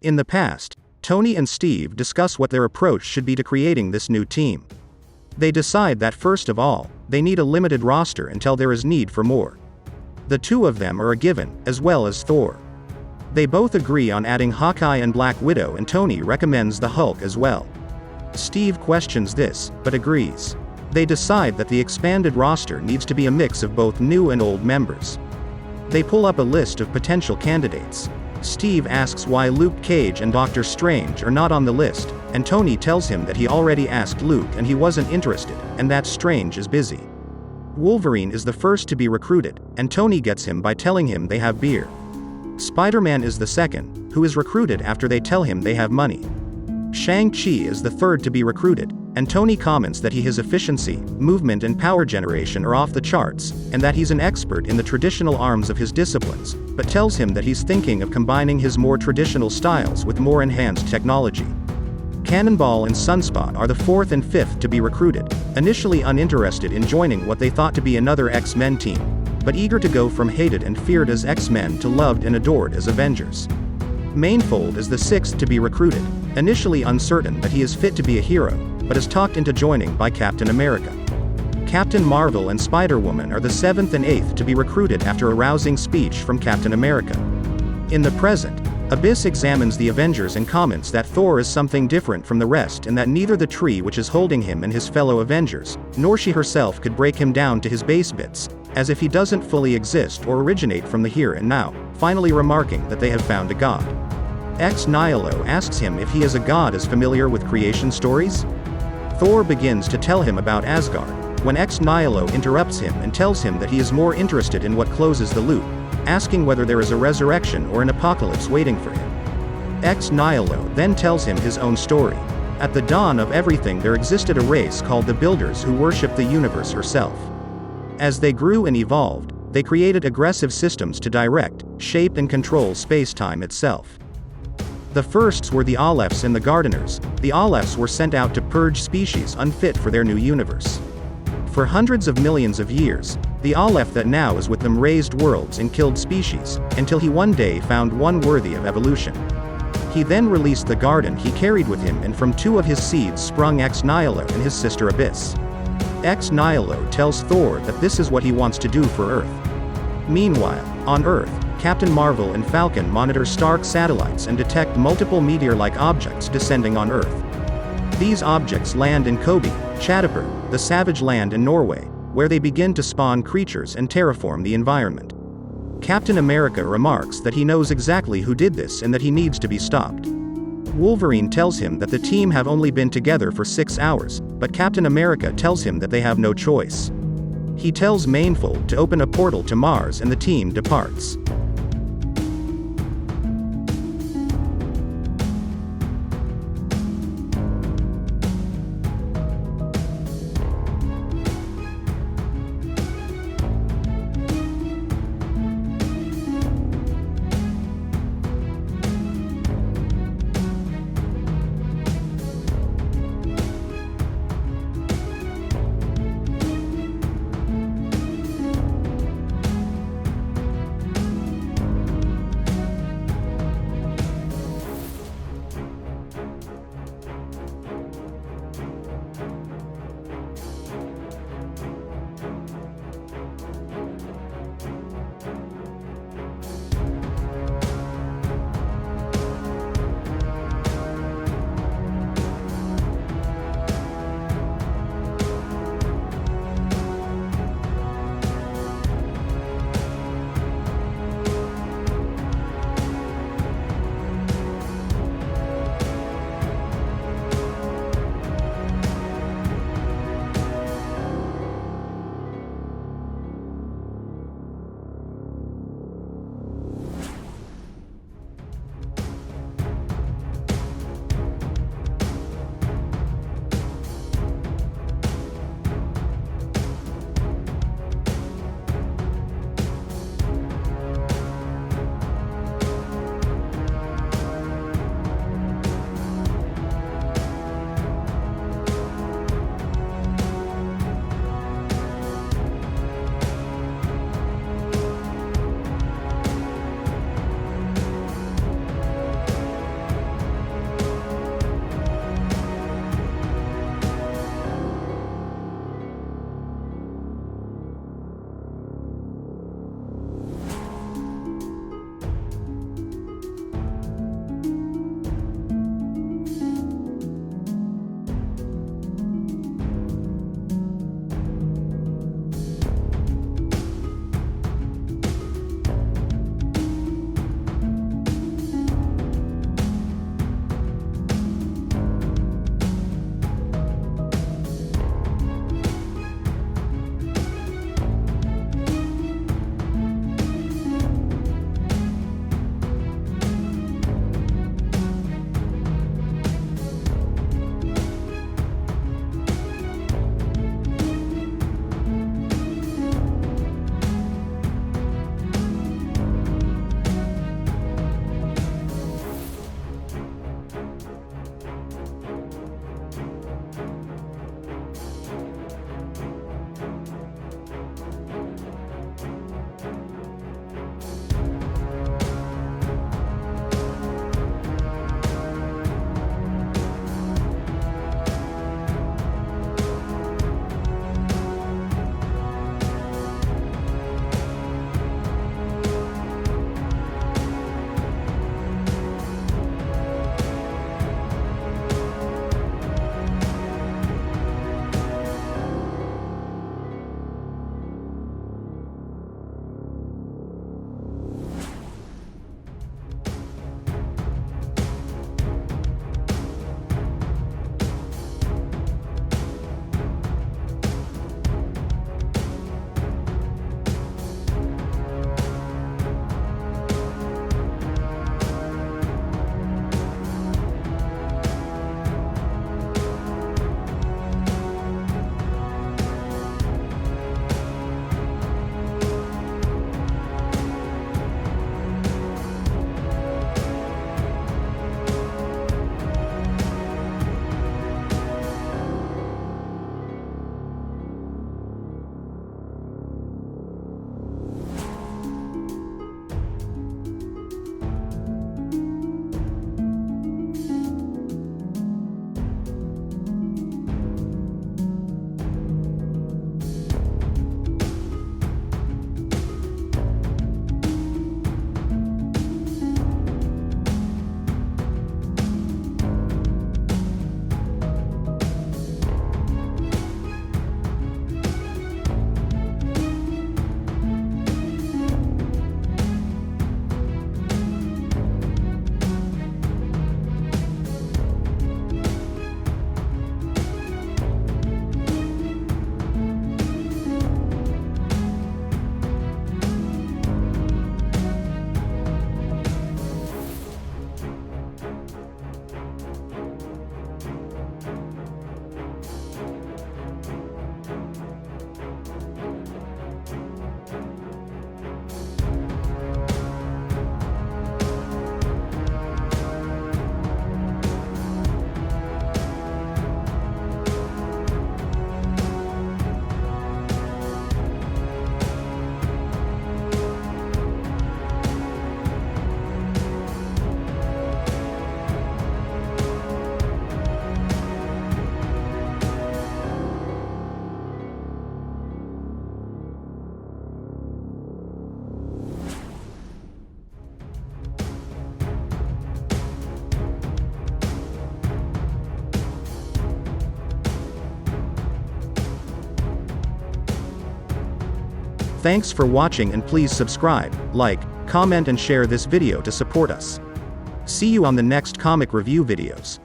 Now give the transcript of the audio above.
In the past, Tony and Steve discuss what their approach should be to creating this new team. They decide that first of all, they need a limited roster until there is need for more. The two of them are a given, as well as Thor. They both agree on adding Hawkeye and Black Widow, and Tony recommends the Hulk as well. Steve questions this, but agrees. They decide that the expanded roster needs to be a mix of both new and old members. They pull up a list of potential candidates. Steve asks why Luke Cage and Doctor Strange are not on the list, and Tony tells him that he already asked Luke and he wasn't interested, and that Strange is busy. Wolverine is the first to be recruited, and Tony gets him by telling him they have beer. Spider-Man is the second, who is recruited after they tell him they have money. Shang-Chi is the third to be recruited, and Tony comments that his efficiency, movement and power generation are off the charts, and that he's an expert in the traditional arms of his disciplines, but tells him that he's thinking of combining his more traditional styles with more enhanced technology. Cannonball and Sunspot are the fourth and fifth to be recruited, initially uninterested in joining what they thought to be another X-Men team, but eager to go from hated and feared as X-Men to loved and adored as Avengers. Mainfold is the sixth to be recruited, initially uncertain that he is fit to be a hero, but is talked into joining by Captain America. Captain Marvel and Spider-Woman are the seventh and eighth to be recruited after a rousing speech from Captain America. In the present, Abyss examines the Avengers and comments that Thor is something different from the rest, and that neither the tree which is holding him and his fellow Avengers, nor she herself could break him down to his base bits, as if he doesn't fully exist or originate from the here and now, finally remarking that they have found a god. Ex Nihilo asks him if he is a god as familiar with creation stories. Thor begins to tell him about Asgard, when Ex Nihilo interrupts him and tells him that he is more interested in what closes the loop, asking whether there is a resurrection or an apocalypse waiting for him. Ex Nihilo then tells him his own story. At the dawn of everything there existed a race called the Builders who worshipped the universe herself. As they grew and evolved, they created aggressive systems to direct, shape and control space-time itself. The firsts were the Alephs and the Gardeners. The Alephs were sent out to purge species unfit for their new universe. For hundreds of millions of years, the Aleph that now is with them raised worlds and killed species, until he one day found one worthy of evolution. He then released the garden he carried with him, and from two of his seeds sprung Ex Nihilo and his sister Abyss. Ex Nihilo tells Thor that this is what he wants to do for Earth. Meanwhile, on Earth, Captain Marvel and Falcon monitor Stark satellites and detect multiple meteor-like objects descending on Earth. These objects land in Kobe, Chataper, the Savage Land in Norway, where they begin to spawn creatures and terraform the environment. Captain America remarks that he knows exactly who did this and that he needs to be stopped. Wolverine tells him that the team have only been together for 6 hours, but Captain America tells him that they have no choice. He tells Mainfold to open a portal to Mars and the team departs. Thanks for watching and please subscribe, like, comment and share this video to support us. See you on the next comic review videos.